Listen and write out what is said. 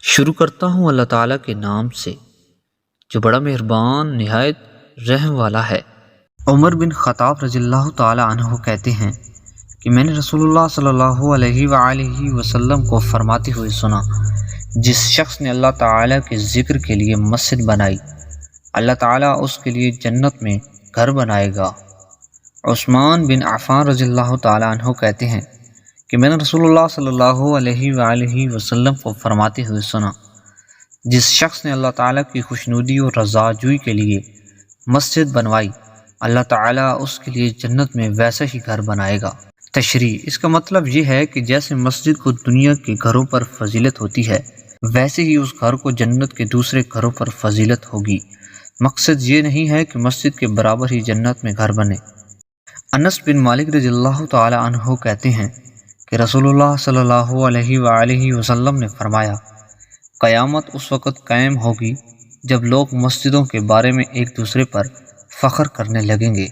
شروع کرتا ہوں اللہ تعالیٰ کے نام سے جو بڑا مہربان نہایت رحم والا ہے۔ عمر بن خطاب رضی اللہ تعالیٰ عنہ کہتے ہیں کہ میں نے رسول اللہ صلی اللہ علیہ وآلہ وسلم کو فرماتے ہوئے سنا، جس شخص نے اللہ تعالیٰ کے ذکر کے لیے مسجد بنائی، اللہ تعالیٰ اس کے لیے جنت میں گھر بنائے گا۔ عثمان بن عفان رضی اللہ تعالیٰ عنہ کہتے ہیں کہ میں نے رسول اللہ صلی اللہ علیہ وآلہ وسلم کو فرماتے ہوئے سنا، جس شخص نے اللہ تعالیٰ کی خوشنودی اور رضا جوئی کے لیے مسجد بنوائی، اللہ تعالیٰ اس کے لیے جنت میں ویسا ہی گھر بنائے گا۔ تشریح: اس کا مطلب یہ ہے کہ جیسے مسجد کو دنیا کے گھروں پر فضیلت ہوتی ہے، ویسے ہی اس گھر کو جنت کے دوسرے گھروں پر فضیلت ہوگی۔ مقصد یہ نہیں ہے کہ مسجد کے برابر ہی جنت میں گھر بنے۔ انس بن مالک رضی اللہ تعالی عنہ کہتے ہیں کہ رسول اللہ صلی اللہ علیہ وآلہ وسلم نے فرمایا، قیامت اس وقت قائم ہوگی جب لوگ مسجدوں کے بارے میں ایک دوسرے پر فخر کرنے لگیں گے۔